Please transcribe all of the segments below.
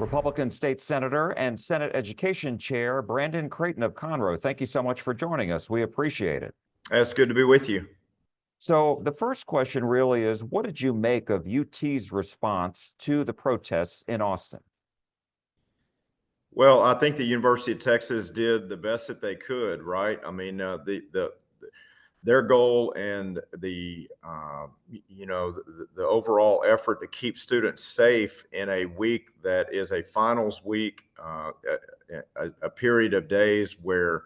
Republican State Senator and Senate Education Chair Brandon Creighton of Conroe. Thank you so much for joining us. We appreciate it. It's good to be with you. So, the first question really is, what did you make of UT's response to the protests in Austin? Well, I think the University of Texas did the best that they could, right? I mean, their goal and the overall effort to keep students safe in a week that is a finals week, a period of days where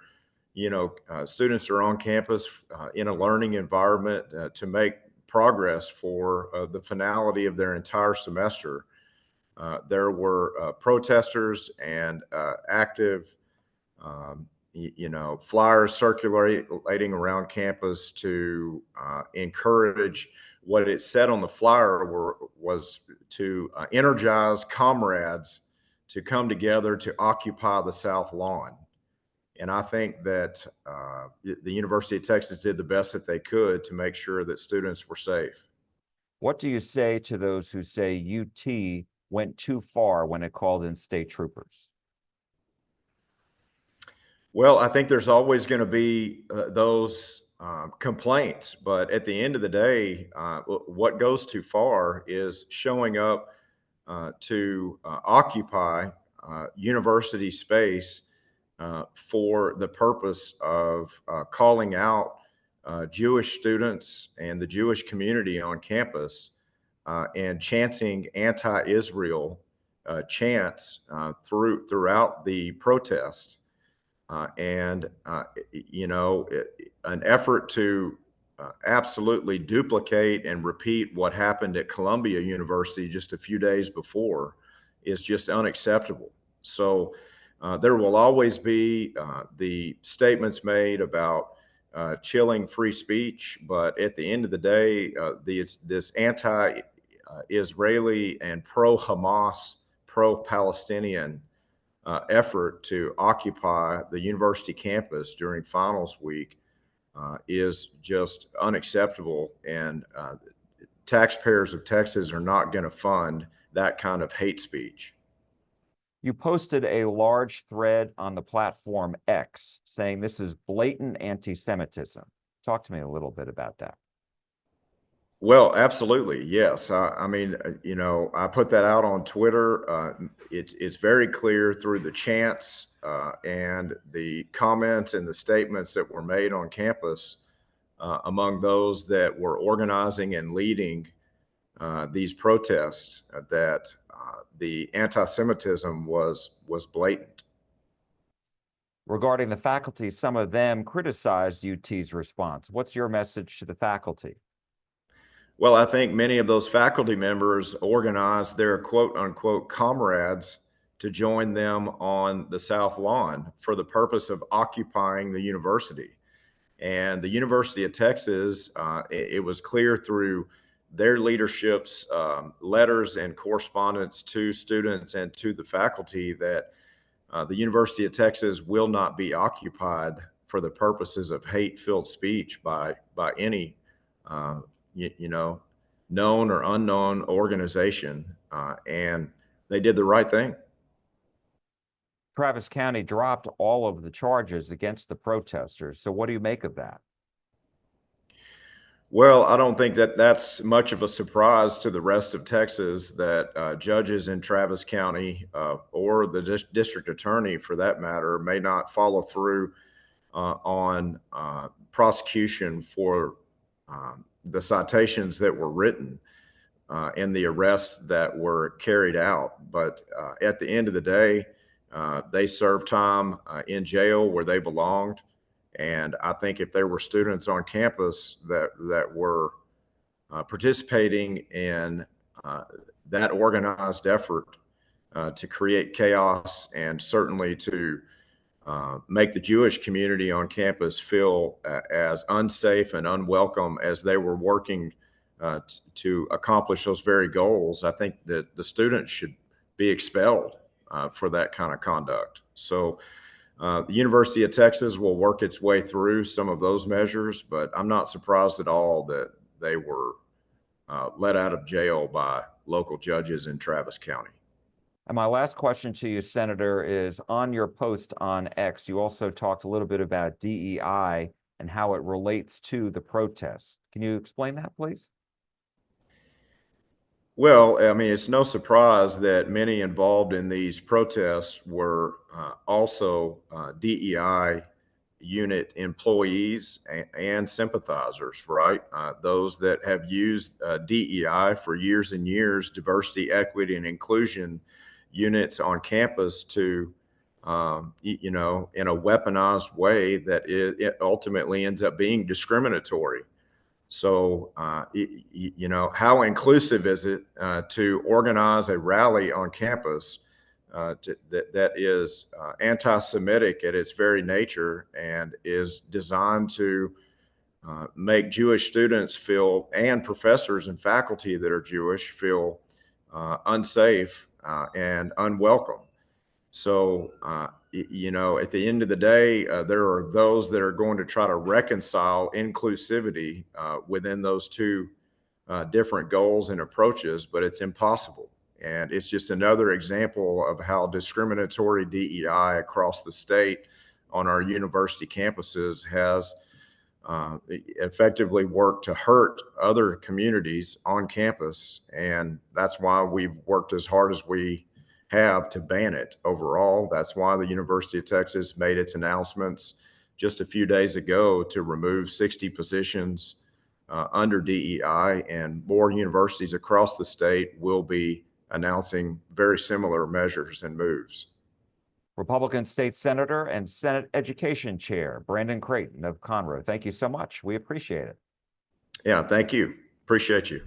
students are on campus in a learning environment to make progress for the finality of their entire semester. There were protesters and active, flyers circulating around campus to encourage. What it said on the flyer was to energize comrades to come together to occupy the South Lawn. And I think that the University of Texas did the best that they could to make sure that students were safe. What do you say to those who say UT went too far when it called in state troopers? Well, I think there's always going to be those complaints, but at the end of the day, what goes too far is showing up to occupy university space for the purpose of calling out Jewish students and the Jewish community on campus and chanting anti-Israel chants throughout the protest. And an effort to absolutely duplicate and repeat what happened at Columbia University just a few days before is just unacceptable. So there will always be the statements made about chilling free speech, but at the end of the day, this anti-Israeli and pro-Hamas, pro-Palestinian effort to occupy the university campus during finals week is just unacceptable. And taxpayers of Texas are not going to fund that kind of hate speech. You posted a large thread on the platform X saying this is blatant anti-Semitism. Talk to me a little bit about that. Well, absolutely. Yes. I mean, I put that out on Twitter. It's very clear through the chants and the comments and the statements that were made on campus among those that were organizing and leading these protests that the anti-Semitism was blatant. Regarding the faculty, some of them criticized UT's response. What's your message to the faculty? Well, I think many of those faculty members organized their quote unquote comrades to join them on the South Lawn for the purpose of occupying the university. And the University of Texas, it was clear through their leadership's letters and correspondence to students and to the faculty that the University of Texas will not be occupied for the purposes of hate-filled speech by any uh, known or unknown organization, and they did the right thing. Travis County dropped all of the charges against the protesters. So what do you make of that? Well, I don't think that that's much of a surprise to the rest of Texas that judges in Travis County or the district attorney, for that matter, may not follow through on prosecution for the citations that were written and the arrests that were carried out. But at the end of the day, they served time in jail where they belonged. And I think if there were students on campus that were participating in that organized effort to create chaos and certainly to make the Jewish community on campus feel as unsafe and unwelcome as they were working to accomplish those very goals, I think that the students should be expelled for that kind of conduct. So the University of Texas will work its way through some of those measures, but I'm not surprised at all that they were let out of jail by local judges in Travis County. And my last question to you, Senator, is on your post on X, you also talked a little bit about DEI and how it relates to the protests. Can you explain that, please? Well, I mean, it's no surprise that many involved in these protests were also DEI unit employees and sympathizers, right? Those that have used DEI for years and years, diversity, equity, and inclusion units on campus to, you know, in a weaponized way that it ultimately ends up being discriminatory. So, you know, how inclusive is it to organize a rally on campus that is anti-Semitic at its very nature and is designed to make Jewish students feel, and professors and faculty that are Jewish feel unsafe and unwelcome? So, you know, at the end of the day, there are those that are going to try to reconcile inclusivity within those two different goals and approaches, but it's impossible. And it's just another example of how discriminatory DEI across the state on our university campuses has effectively worked to hurt other communities on campus. And that's why we've worked as hard as we have to ban it overall. That's why the University of Texas made its announcements just a few days ago to remove 60 positions under DEI, and more universities across the state will be announcing very similar measures and moves. Republican State Senator and Senate Education Chair, Brandon Creighton of Conroe. Thank you so much. We appreciate it. Yeah, thank you. Appreciate you.